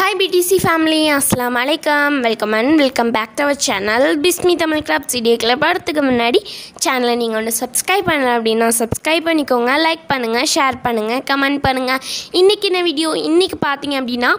Hi BTC family, Assalamu alaikum. Welcome back to our channel Bismi Tamil Club video club. அடுத்துக்கு முன்னாடி சேனலை நீங்கள் ஒன்று subscribe பண்ணல அப்படின்னா சப்ஸ்கிரைப் பண்ணிக்கோங்க, லைக் பண்ணுங்கள், ஷேர் பண்ணுங்கள், கமெண்ட் பண்ணுங்கள். இன்றைக்கி என்ன வீடியோ, இன்றைக்கி பார்த்தீங்க அப்படின்னா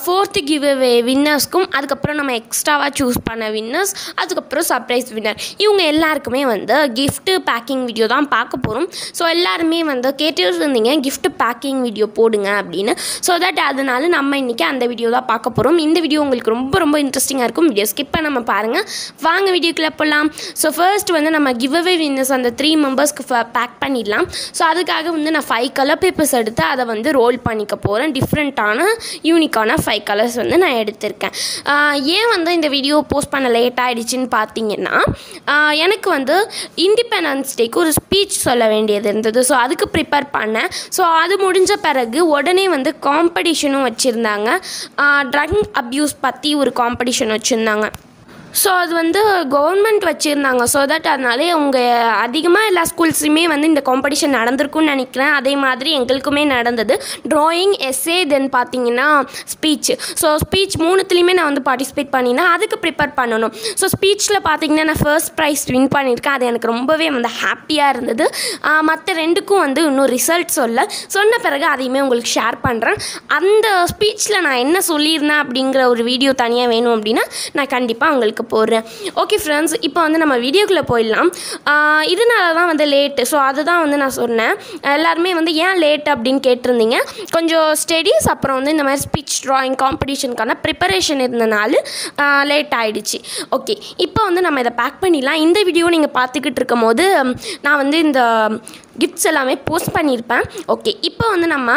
4th giveaway வின்னர்ஸ்க்கும் அதுக்கப்புறம் நம்ம எக்ஸ்ட்ராவாக சூஸ் பண்ண வின்னர்ஸ் அதுக்கப்புறம் சர்ப்ரைஸ் வின்னர் இவங்க எல்லாருக்குமே வந்து gift பேக்கிங் வீடியோ தான் பார்க்க போகிறோம். ஸோ எல்லாருமே வந்து கேட்டுட்டு இருந்தீங்க gift பேக்கிங் வீடியோ போடுங்க அப்படின்னு. ஸோ தட் அதனால நம்ம இன்றைக்கி அந்த வீடியோ தான் பார்க்க போகிறோம். இந்த வீடியோ உங்களுக்கு ரொம்ப இன்ட்ரெஸ்டிங்காக இருக்கும். வீடியோ ஸ்கிப் பண்ணாம பாருங்கள். வாங்க வீடியோக்குள்ளே போகலாம். ஸோ ஃபர்ஸ்ட் வந்து நம்ம கிவ்அவே வின்னர்ஸ் அந்த 3 மெம்பர்ஸ்க்கு பேக் பண்ணிடலாம். ஸோ அதுக்காக வந்து நான் 5 கலர் பேப்பர்ஸ் எடுத்து அதை வந்து ரோல் பண்ணிக்க போகிறேன். டிஃப்ரெண்ட்டான யூனிக்கான 5 கலர்ஸ் வந்து நான் எடுத்திருக்கேன். ஏன் வந்து இந்த வீடியோ போஸ்ட் பண்ண லேட் ஆகிடுச்சின்னு பார்த்தீங்கன்னா எனக்கு வந்து இண்டிபெண்டன்ஸ் டேக்கு ஒரு ஸ்பீச் சொல்ல வேண்டியது இருந்தது. ஸோ அதுக்கு ப்ரிப்பேர் பண்ணேன். ஸோ அது முடிஞ்ச பிறகு உடனே வந்து காம்படிஷனும் வச்சுருந்தாங்க. ட்ரக் அப்யூஸ் பற்றி ஒரு காம்படிஷன் வச்சுருந்தாங்க. ஸோ அது வந்து கவர்மெண்ட் வச்சுருந்தாங்க. ஸோ தட் அதனாலே அவங்க அதிகமாக எல்லா ஸ்கூல்ஸுமே வந்து இந்த காம்படிஷன் நடந்திருக்குன்னு நினைக்கிறேன். அதே மாதிரி எங்களுக்குமே நடந்தது. ட்ராயிங், எஸ்ஸே, தென் பார்த்தீங்கன்னா ஸ்பீச். ஸோ ஸ்பீச் 3த்துலேயுமே நான் வந்து பார்ட்டிசிபேட் பண்ணினேன். அதுக்கு ப்ரிப்பேர் பண்ணணும். ஸோ ஸ்பீச்சில் பார்த்தீங்கன்னா நான் ஃபர்ஸ்ட் ப்ரைஸ் வின் பண்ணியிருக்கேன். அது எனக்கு ரொம்பவே வந்து ஹாப்பியாக இருந்தது. மற்ற 2க்கும் வந்து இன்னும் ரிசல்ட் சொன்ன பிறகு அதையுமே உங்களுக்கு ஷேர் பண்ணுறேன். அந்த ஸ்பீச்சில் நான் என்ன சொல்லியிருந்தேன் அப்படிங்கிற ஒரு வீடியோ தனியாக வேணும் அப்படின்னா நான் கண்டிப்பாக உங்களுக்கு போடுறேன். ஓகே ஃப்ரெண்ட்ஸ், இப்போ வந்து நம்ம வீடியோக்குள்ளே போயிடலாம். இதனால தான் வந்து லேட்டு. ஸோ அதுதான் வந்து நான் சொன்னேன். எல்லாருமே வந்து ஏன் லேட் அப்படின்னு கேட்டிருந்தீங்க. கொஞ்சம் ஸ்டடீஸ் அப்புறம் வந்து இந்த மாதிரி ஸ்பீச் ட்ராயிங் காம்படிஷனுக்கான ப்ரிப்பரேஷன் இருந்தனால லேட் ஆகிடுச்சு. ஓகே, இப்போ வந்து நம்ம இதை பேக் பண்ணிடலாம். இந்த வீடியோ நீங்கள் பார்த்துக்கிட்டு இருக்கும் போது நான் வந்து இந்த கிஃப்ட்ஸ் எல்லாமே போஸ்ட் பண்ணியிருப்பேன். ஓகே, இப்போ வந்து நம்ம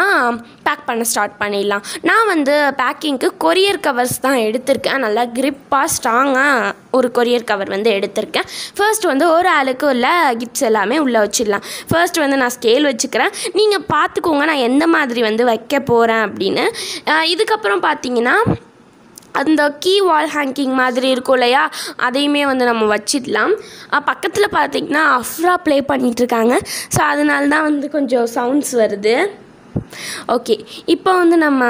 பேக் பண்ண ஸ்டார்ட் பண்ணிடலாம். நான் வந்து பேக்கிங்க்கு கொரியர் கவர்ஸ் தான் எடுத்திருக்கேன். நல்லா கிரிப்பாக ஸ்ட்ராங்காக ஒரு கொரியர் கவர் வந்து எடுத்திருக்கேன். ஃபர்ஸ்ட் வந்து ஒரு ஆளுக்கு உள்ள கிஃப்ட்ஸ் எல்லாமே உள்ளே வச்சிடலாம். ஃபர்ஸ்ட் வந்து நான் ஸ்கேல் வச்சுக்கிறேன். நீங்கள் பார்த்துக்கோங்க நான் எந்த மாதிரி வந்து வைக்க போகிறேன் அப்படின்னு. இதுக்கப்புறம் பார்த்தீங்கன்னா அந்த கீ வால் ஹேங்கிங் மாதிரி இருக்கும் இல்லையா, அதையுமே வந்து நம்ம வச்சிடலாம். பக்கத்தில் பார்த்திங்கன்னா அஃப்ரா ப்ளே பண்ணிகிட்ருக்காங்க. ஸோ அதனால தான் வந்து கொஞ்சம் சவுண்ட்ஸ் வருது. ஓகே, இப்போ வந்து நம்ம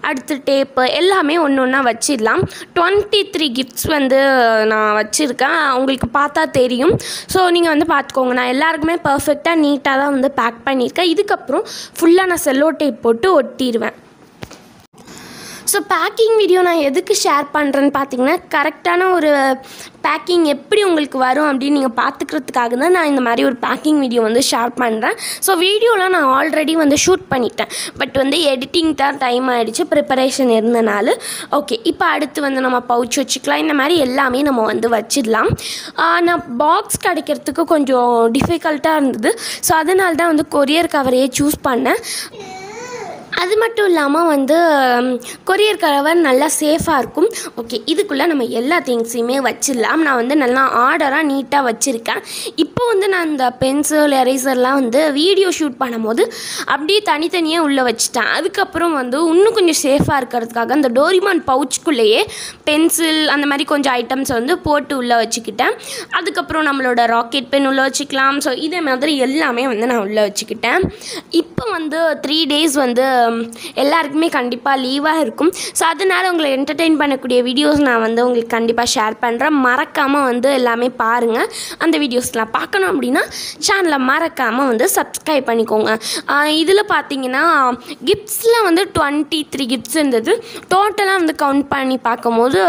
அடுத்த டேப்பு எல்லாமே ஒன்று ஒன்றா வச்சிடலாம். 23 கிஃப்ட்ஸ் வந்து நான் வச்சுருக்கேன். உங்களுக்கு பார்த்தா தெரியும். ஸோ நீங்கள் வந்து பார்த்துக்கோங்க. நான் எல்லாருக்குமே பர்ஃபெக்டாக நீட்டாக தான் வந்து பேக் பண்ணியிருக்கேன். இதுக்கப்புறம் ஃபுல்லாக நான் செல்லோ டேப் போட்டு ஒட்டிடுவேன். ஸோ பேக்கிங் வீடியோ நான் எதுக்கு ஷேர் பண்ணுறேன்னு பார்த்தீங்கன்னா கரெக்டான ஒரு பேக்கிங் எப்படி உங்களுக்கு வரும் அப்படின்னு நீங்கள் பார்த்துக்கிறதுக்காக தான் நான் இந்த மாதிரி ஒரு பேக்கிங் வீடியோ வந்து ஷேர் பண்ணுறேன். ஸோ வீடியோலாம் நான் ஆல்ரெடி வந்து ஷூட் பண்ணிட்டேன். பட் வந்து எடிட்டிங் தான் டைம் ஆகிடுச்சு, ப்ரிப்பரேஷன் இருந்தனால. ஓகே, இப்போ அடுத்து வந்து நம்ம பவுச் வச்சுக்கலாம். இந்த மாதிரி எல்லாமே நம்ம வந்து வச்சிடலாம். நான் பாக்ஸ் கிடைக்கிறதுக்கு கொஞ்சம் டிஃபிகல்ட்டாக இருந்தது. ஸோ அதனால தான் வந்து கொரியர் கவரையே சூஸ் பண்ணேன். அது மட்டும் இல்லாமல் வந்து கொரியர் கவர் நல்லா சேஃபாக இருக்கும். ஓகே, இதுக்குள்ளே நம்ம எல்லா திங்ஸையுமே வச்சிடலாம். நான் வந்து நல்லா ஆர்டராக நீட்டாக வச்சுருக்கேன். இப்போ வந்து நான் இந்த பென்சில், எரேசர்லாம் வந்து வீடியோ ஷூட் பண்ணும்போது அப்படியே தனித்தனியாக உள்ளே வச்சுட்டேன். அதுக்கப்புறம் வந்து இன்னும் கொஞ்சம் சேஃபாக இருக்கிறதுக்காக அந்த டோரிமான் பவுச்சுக்குள்ளேயே பென்சில் அந்த மாதிரி கொஞ்சம் ஐட்டம்ஸ் வந்து போட்டு உள்ளே வச்சுக்கிட்டேன். அதுக்கப்புறம் நம்மளோட ராக்கெட் பென் உள்ளே வச்சுக்கலாம். ஸோ இதே மாதிரி எல்லாமே வந்து நான் உள்ளே வச்சுக்கிட்டேன். இப்போ வந்து 3 days வந்து எல்லாருக்குமே கண்டிப்பாக லீவாக இருக்கும். ஸோ அதனால் உங்களை என்டர்டெயின் பண்ணக்கூடிய வீடியோஸ் நான் வந்து உங்களுக்கு கண்டிப்பாக ஷேர் பண்ணுறேன். மறக்காமல் வந்து எல்லாமே பாருங்கள். அந்த வீடியோஸ்லாம் பார்க்கணும் அப்படின்னா சேனலை மறக்காமல் வந்து சப்ஸ்கிரைப் பண்ணிக்கோங்க. இதில் பார்த்தீங்கன்னா கிஃப்ட்ஸில் வந்து 23 கிஃப்ட்ஸ் இருந்தது. டோட்டலாக வந்து கவுண்ட் பண்ணி பார்க்கும்போது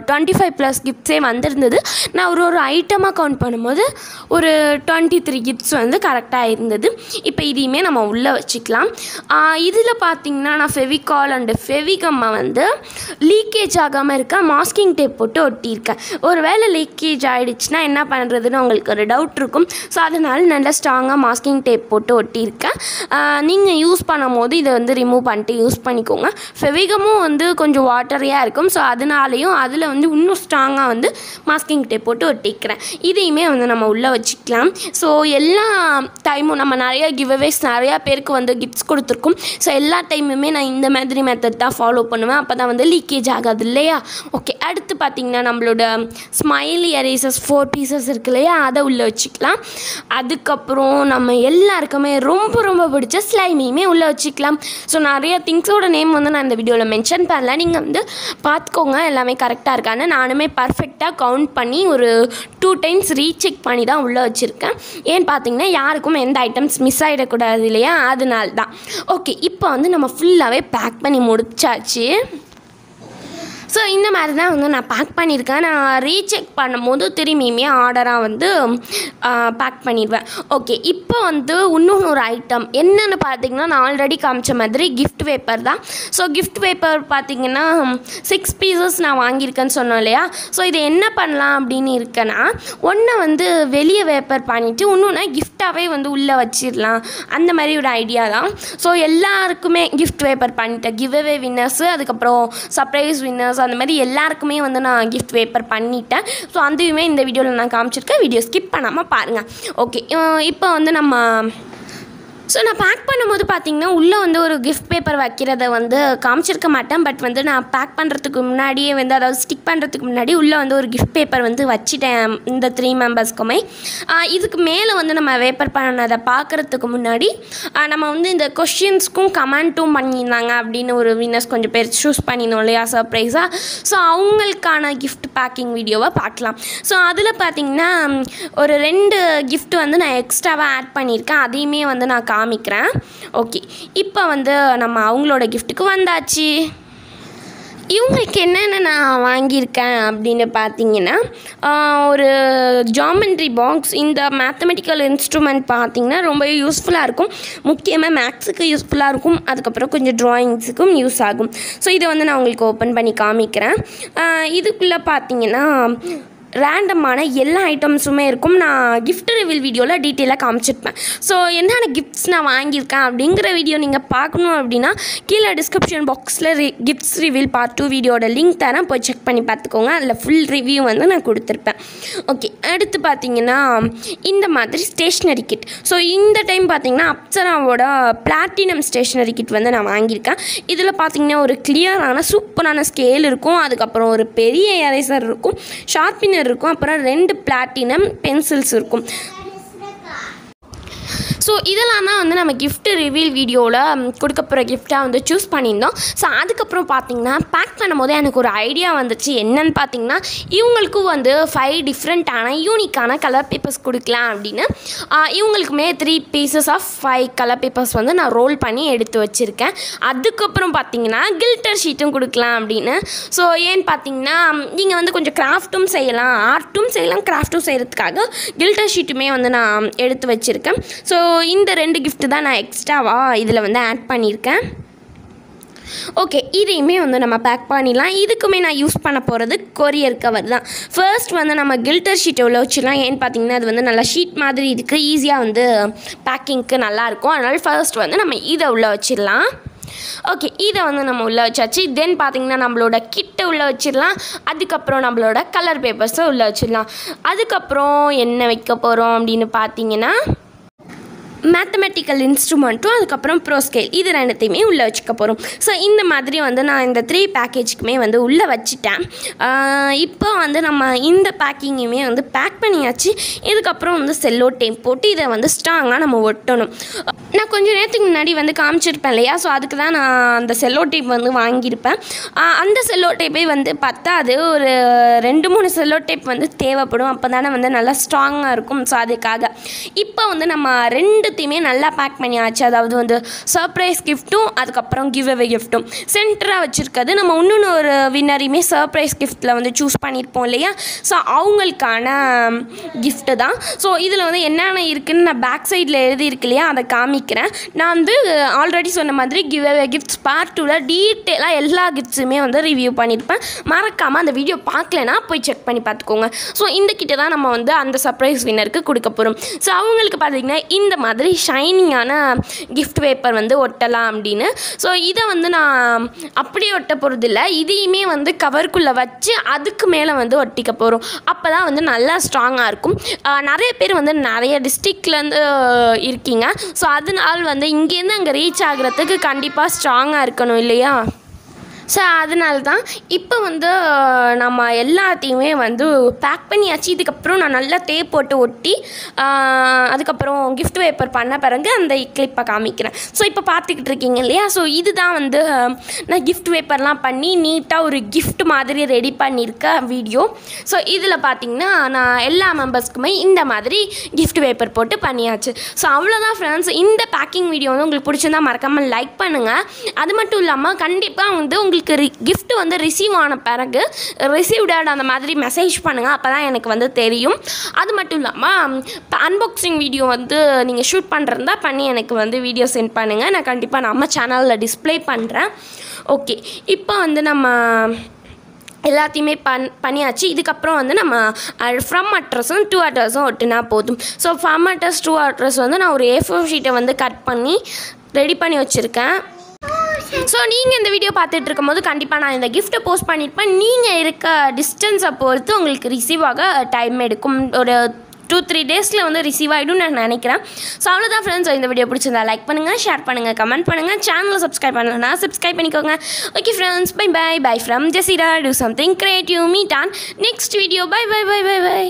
25+ கிஃப்ட்ஸே வந்திருந்தது. நான் ஒரு ஐட்டமாக கவுண்ட் பண்ணும்போது ஒரு 23 கிஃப்ட்ஸ் வந்து கரெக்டாக இருந்தது. இப்போ இதையுமே நம்ம உள்ளே வச்சுக்கலாம். இதில் பார்த்தீங்கன்னா நான் ஃபெவிகால் அண்டு ஃபெவிகம்மை வந்து லீக்கேஜ் ஆகாமல் இருக்க மாஸ்கிங் டேப் போட்டு ஒட்டியிருக்கேன். ஒரு வேளை லீக்கேஜ் ஆகிடுச்சுன்னா என்ன பண்ணுறதுன்னு உங்களுக்கு ஒரு டவுட் இருக்கும். ஸோ அதனால் நல்லா ஸ்ட்ராங்காக மாஸ்கிங் டேப் போட்டு ஒட்டியிருக்கேன். நீங்கள் யூஸ் பண்ணும் போது இதை வந்து ரிமூவ் பண்ணிட்டு யூஸ் பண்ணிக்கோங்க. ஃபெவிகமும் வந்து கொஞ்சம் வாட்டரியாக இருக்கும். ஸோ அதனாலேயும் அதில் வந்து இன்னும் ஸ்ட்ராங்காக வந்து மாஸ்கிங் டேப் போட்டு ஒட்டிக்கிறேன். இதையுமே வந்து நம்ம உள்ளே வச்சுக்கலாம். ஸோ எல்லா டைமும் நம்ம நிறைய கிவ்அவேஸ் நிறையா பேருக்கு வந்து கிஃப்ட்ஸ் கொடுத்துருக்கோம். ஸோ எல்லா எல்லா டைமுமே நான் இந்த மாதிரி மெத்தட் தான் ஃபாலோ பண்ணுவேன். அப்போ தான் வந்து லீக்கேஜ் ஆகாது இல்லையா? ஓகே, அடுத்து பார்த்திங்கன்னா நம்மளோட ஸ்மைலி எரேசர்ஸ் 4 பீசஸ் இருக்கு இல்லையா, அதை உள்ளே வச்சுக்கலாம். அதுக்கப்புறம் நம்ம எல்லாருக்குமே ரொம்ப ரொம்ப பிடிச்ச ஸ்லைமியுமே உள்ளே வச்சுக்கலாம். ஸோ நிறைய திங்ஸோட நேம் வந்து நான் இந்த வீடியோவில் மென்ஷன் பண்ணல, நீங்கள் வந்து பார்த்துக்கோங்க எல்லாமே கரெக்டாக இருக்கான்னு. நானுமே பர்ஃபெக்டாக கவுண்ட் பண்ணி ஒரு 2 டைம்ஸ் ரீசெக் பண்ணி தான் உள்ளே வச்சுருக்கேன். ஏன்னு பார்த்தீங்கன்னா யாருக்கும் எந்த ஐட்டம்ஸ் மிஸ் ஆகிடக்கூடாது இல்லையா, அதனால தான். ஓகே, இப்போ வந்து நம்ம ஃபுல்லாகவே பேக் பண்ணி முடிச்சாச்சு. ஸோ இந்த மாதிரி தான் வந்து நான் பேக் பண்ணியிருக்கேன். நான் ரீசெக் பண்ணும்போது திரும்பியுமே ஆர்டராக வந்து பேக் பண்ணிடுவேன். ஓகே, இப்போ வந்து இன்னொன்று ஒரு ஐட்டம் என்னென்னு பார்த்தீங்கன்னா, நான் ஆல்ரெடி காமிச்ச மாதிரி கிஃப்ட் பேப்பர் தான். ஸோ கிஃப்ட் பேப்பர் பார்த்தீங்கன்னா 6 பீசஸ் நான் வாங்கியிருக்கேன்னு சொன்னோம் இல்லையா. ஸோ இது என்ன பண்ணலாம் அப்படின்னு இருக்கேன்னா, ஒன்று வந்து வெளியே பேப்பர் பண்ணிவிட்டு இன்னொன்று கிஃப்டாகவே வந்து உள்ளே வச்சிடலாம், அந்த மாதிரி ஒரு ஐடியா தான். ஸோ எல்லாருக்குமே கிஃப்ட் பேப்பர் பண்ணிட்டேன். கிவ் அவே வின்னர்ஸு, அதுக்கப்புறம் சர்ப்ரைஸ் வின்னர்ஸ், அந்த மாதிரி எல்லாருக்குமே வந்து நான் கிஃப்ட் பேப்பர் பண்ணிட்டேன். ஸோ அதையுமே இந்த வீடியோவில் நான் காமிச்சிருக்கேன். வீடியோ ஸ்கிப் பண்ணாமல் பாருங்கள். ஓகே, இப்போ வந்து நம்ம நான் பேக் பண்ணும்போது பார்த்திங்கன்னா உள்ளே வந்து ஒரு கிஃப்ட் பேப்பர் வைக்கிறத வந்து காமிச்சிருக்க மாட்டேன். பட் வந்து நான் பேக் பண்ணுறதுக்கு முன்னாடியே வந்து, அதாவது ஸ்டிக் பண்ணுறதுக்கு முன்னாடி உள்ளே வந்து ஒரு கிஃப்ட் பேப்பர் வந்து வச்சுட்டேன் இந்த 3 மெம்பர்ஸ்க்குமே. இதுக்கு மேலே வந்து நம்ம பேப்பர் பண்ணதை பார்க்குறதுக்கு முன்னாடி நம்ம வந்து இந்த கொஷின்ஸ்க்கும் கமெண்ட்டும் பண்ணியிருந்தாங்க அப்படின்னு ஒரு வின்னர்ஸ் கொஞ்சம் பேர் சூஸ் பண்ணினோம் இல்லையா சர்ப்ரைஸாக. ஸோ அவங்களுக்கான கிஃப்ட் பேக்கிங் வீடியோவை பார்க்கலாம். ஸோ அதில் பார்த்திங்கன்னா ஒரு 2 கிஃப்ட் வந்து நான் எக்ஸ்ட்ராவாக ஆட் பண்ணியிருக்கேன். அதையுமே வந்து நான் காமிக்கிறேன். ஓகே, இப்போ வந்து நம்ம அவங்களோட கிஃப்ட்டுக்கு வந்தாச்சு. இவங்களுக்கு என்னென்ன நான் வாங்கியிருக்கேன் அப்படின்னு பார்த்தீங்கன்னா, ஒரு ஜாமெண்ட்ரி பாக்ஸ். இந்த மேத்தமெட்டிக்கல் இன்ஸ்ட்ருமெண்ட் பார்த்திங்கன்னா ரொம்ப யூஸ்ஃபுல்லாக இருக்கும். முக்கியமாக மேக்ஸுக்கு யூஸ்ஃபுல்லாக இருக்கும், அதுக்கப்புறம் கொஞ்சம் ட்ராயிங்ஸுக்கும் யூஸ் ஆகும். ஸோ இதை வந்து நான் உங்களுக்கு ஓப்பன் பண்ணி காமிக்கிறேன். இதுக்குள்ளே பார்த்திங்கன்னா ரேண்டமான எல்லா ஐட்டம்ஸுமே இருக்கும். நான் கிஃப்ட் ரிவீல் வீடியோவில் டீட்டெயிலாக காமிச்சிருப்பேன். ஸோ என்னென்ன கிஃப்ட்ஸ் நான் வாங்கியிருக்கேன் அப்படிங்கிற வீடியோ நீங்கள் பார்க்கணும் அப்படின்னா கீழே டிஸ்கிரிப்ஷன் பாக்ஸில் கிஃப்ட்ஸ் ரிவீல் பார்ட் 2 வீடியோட லிங்க் தரேன், போய் செக் பண்ணி பார்த்துக்கோங்க. அதில் ஃபுல் ரிவ்யூ வந்து நான் கொடுத்துருப்பேன். ஓகே, அடுத்து பார்த்தீங்கன்னா இந்த மாதிரி ஸ்டேஷ்னரி கிட். ஸோ இந்த டைம் பார்த்தீங்கன்னா அப்சராவோட பிளாட்டினம் ஸ்டேஷ்னரி கிட் வந்து நான் வாங்கியிருக்கேன். இதில் பார்த்தீங்கன்னா ஒரு கிளியரான சூப்பரான ஸ்கேல் இருக்கும், அதுக்கப்புறம் ஒரு பெரிய எரேசர் இருக்கும், ஷார்ப்பினர் இருக்கும், அப்புறம் 2 பிளாட்டினம் பென்சில்ஸ் இருக்கும். ஸோ இதெல்லாம் தான் வந்து நம்ம கிஃப்ட் ரிவீல் வீடியோவில் கொடுக்க போகிற கிஃப்டாக வந்து சூஸ் பண்ணியிருந்தோம். ஸோ அதுக்கப்புறம் பார்த்திங்கன்னா பேக் பண்ணும்போது எனக்கு ஒரு ஐடியா வந்துச்சு. என்னன்னு பார்த்திங்கன்னா, இவங்களுக்கும் வந்து 5 டிஃப்ரெண்ட்டான யூனிக்கான கலர் பேப்பர்ஸ் கொடுக்கலாம் அப்படின்னு. இவங்களுக்குமே 3 பீசஸ் ஆஃப் 5 கலர் பேப்பர்ஸ் வந்து நான் ரோல் பண்ணி எடுத்து வச்சுருக்கேன். அதுக்கப்புறம் பார்த்திங்கன்னா கில்டர் ஷீட்டும் கொடுக்கலாம் அப்படின்னு. ஸோ ஏன்னு பார்த்திங்கன்னா நீங்கள் வந்து கொஞ்சம் கிராஃப்ட்டும் செய்யலாம், ஆர்ட்டும் செய்யலாம், கிராஃப்ட்டும் செய்கிறதுக்காக கில்டர் ஷீட்டுமே வந்து நான் எடுத்து வச்சுருக்கேன். ஸோ இந்த 2 கிஃப்ட் தான் நான் எக்ஸ்ட்ராவாக இதில் வந்து ஆட் பண்ணியிருக்கேன். ஓகே, இதையுமே வந்து நம்ம பேக் பண்ணிடலாம். இதுக்குமே நான் யூஸ் பண்ண போகிறது கொரியர் கவர் தான். ஃபர்ஸ்ட் வந்து நம்ம கில்டர் ஷீட்டை உள்ள வச்சிடலாம். ஏன்னு பார்த்தீங்கன்னா அது வந்து நல்லா ஷீட் மாதிரி இருக்குது, ஈஸியாக வந்து பேக்கிங்க்கு நல்லாயிருக்கும். அதனால் ஃபர்ஸ்ட் வந்து நம்ம இதை உள்ளே வச்சிடலாம். ஓகே, இதை வந்து நம்ம உள்ளே வச்சாச்சு. தென் பார்த்திங்கன்னா நம்மளோட கிட்டை உள்ளே வச்சிடலாம். அதுக்கப்புறம் நம்மளோட கலர் பேப்பர்ஸை உள்ளே வச்சிடலாம். அதுக்கப்புறம் என்ன வைக்க போகிறோம் அப்படின்னு பார்த்தீங்கன்னா மேத்தமெட்டிக்கல் இன்ஸ்ட்ருமெண்ட்டும் அதுக்கப்புறம் ப்ரோ ஸ்கேல், இது 2த்தையுமே உள்ளே வச்சுக்க போகிறோம். ஸோ இந்த மாதிரி வந்து நான் இந்த 3 பேக்கேஜுக்குமே வந்து உள்ளே வச்சுட்டேன். இப்போ வந்து நம்ம இந்த பேக்கிங்குமே வந்து பேக் பண்ணியாச்சு. இதுக்கப்புறம் வந்து செல்லோ டேப் போட்டு இதை வந்து ஸ்ட்ராங்காக நம்ம ஒட்டணும். நான் கொஞ்சம் நேரத்துக்கு முன்னாடி வந்து காமிச்சிருப்பேன் இல்லையா, ஸோ அதுக்கு தான் நான் அந்த செல்லோ டேப் வந்து வாங்கியிருப்பேன். அந்த செல்லோ டேப்பே வந்து பத்தாது, ஒரு 2-3 செல்லோ டேப் வந்து தேவைப்படும். அப்போ தானே வந்து நல்லா ஸ்ட்ராங்காக இருக்கும். ஸோ அதுக்காக இப்போ வந்து நம்ம 2த்தையுமே நல்லா பேக் பண்ணியாச்சு. அதாவது வந்து சர்ப்ரைஸ் கிஃப்ட்டும் அதுக்கப்புறம் கிவ் அவே கிஃப்ட்டும் சென்டராக வச்சுருக்கிறது. நம்ம இன்னொன்று ஒரு வின்னரையுமே சர்ப்ரைஸ் கிஃப்ட்டில் வந்து சூஸ் பண்ணியிருப்போம் இல்லையா, ஸோ அவங்களுக்கான கிஃப்ட்டு தான். ஸோ இதில் வந்து என்னென்ன இருக்குதுன்னு நான் பேக் சைடில் எழுதியிருக்கு இல்லையா, அதை காமிக்கிறேன். நான் வந்து ஆல்ரெடி சொன்ன மாதிரி கிவ் அவே கிஃப்ட்ஸ் பார்ட் 2ல் டீட்டெயிலாக எல்லா கிஃப்ட்ஸுமே வந்து ரிவ்யூ பண்ணியிருப்பேன். மறக்காமல் அந்த வீடியோ பார்க்கலனா போய் செக் பண்ணி பார்த்துக்கோங்க. ஸோ இந்த கிட்ட தான் நம்ம வந்து அந்த சர்ப்ரைஸ் வின்னருக்கு கொடுக்க போகிறோம். ஸோ அவங்களுக்கு பார்த்திங்கன்னா இந்த மாதிரி மாதிரி ஷைனிங்கான gift பேப்பர் வந்து ஒட்டலாம் அப்படின்னு. ஸோ இதை வந்து நான் அப்படியே ஒட்ட போகிறதில்ல, இதையுமே வந்து கவருக்குள்ளே வச்சு அதுக்கு மேலே வந்து ஒட்டிக்க போகிறோம். அப்போ தான் வந்து நல்லா ஸ்ட்ராங்காக இருக்கும். நிறைய பேர் வந்து நிறைய டிஸ்ட்ரிக்ட்லேருந்து இருக்கீங்க. ஸோ அதனால் வந்து இங்கேருந்து அங்கே ரீச் ஆகிறதுக்கு கண்டிப்பாக ஸ்ட்ராங்காக இருக்கணும் இல்லையா? ஸோ அதனால தான் இப்போ வந்து நம்ம எல்லாத்தையுமே வந்து பேக் பண்ணியாச்சு. இதுக்கப்புறம் நான் நல்லா டேப் போட்டு ஒட்டி அதுக்கப்புறம் gift பேப்பர் பண்ண பிறகு அந்த கிளிப்பை காமிக்கிறேன். ஸோ இப்போ பார்த்துக்கிட்டு இருக்கீங்க இல்லையா? ஸோ இதுதான் வந்து நான் gift பேப்பர்லாம் பண்ணி நீட்டாக ஒரு gift மாதிரி ரெடி பண்ணியிருக்க வீடியோ. ஸோ இதில் பார்த்திங்கன்னா நான் எல்லா மெம்பர்ஸ்க்குமே இந்த மாதிரி gift பேப்பர் போட்டு பண்ணியாச்சு. ஸோ அவ்வளோதான் ஃப்ரெண்ட்ஸ். இந்த பேக்கிங் வீடியோ வந்து உங்களுக்கு பிடிச்சிருந்தா மறக்காமல் லைக் பண்ணுங்கள். அது மட்டும் இல்லாமல் கண்டிப்பாக வந்து உங்களுக்கு gift வந்து ரிசீவ் ஆன பிறகு ரிசீவ்டட் அந்த மாதிரி மெசேஜ் பண்ணுங்கள். அப்போ தான் எனக்கு வந்து தெரியும். அது மட்டும் இல்லாமல் அன்பாக்சிங் வீடியோ வந்து நீங்கள் ஷூட் பண்ணுறதா பண்ணி எனக்கு வந்து வீடியோ சென்ட் பண்ணுங்கள். நான் கண்டிப்பாக நம்ம சேனலில் டிஸ்ப்ளே பண்ணுறேன். ஓகே, இப்போ வந்து நம்ம எல்லாத்தையுமே பண்ணியாச்சு. இதுக்கப்புறம் வந்து நம்ம ஃப்ரம் அட்ரஸும் டூ அட்ரஸும் ஒட்டினா போதும். So from address to address வந்து நான் ஒரு A4 ஷீட்டை வந்து கட் பண்ணி ரெடி பண்ணி வச்சுருக்கேன். ஸோ நீங்கள் இந்த வீடியோ பார்த்துட்டு இருக்கும்போது கண்டிப்பாக நான் இந்த கிஃப்ட்டை போஸ்ட் பண்ணியிருப்பேன். நீங்கள் இருக்க டிஸ்டன்ஸை பொறுத்து உங்களுக்கு ரிசீவ் ஆக டைம் எடுக்கும். ஒரு 2-3 டேஸில் வந்து ரிசீவ் ஆகிடும் நான் நினைக்கிறேன். ஸோ அவ்வளோதான் ஃப்ரெண்ட்ஸ். இந்த வீடியோ பிடிச்சிருந்தா லைக் பண்ணுங்கள், ஷேர் பண்ணுங்கள், கமெண்ட் பண்ணுங்கள். சேனலை சப்ஸ்கிரைப் பண்ணலன்னா சப்ஸ்கிரைப் பண்ணிக்கோங்க. Okay friends, bye bye. Bye from Jesira. Do something creative. Meet on next video. Bye bye bye bye by.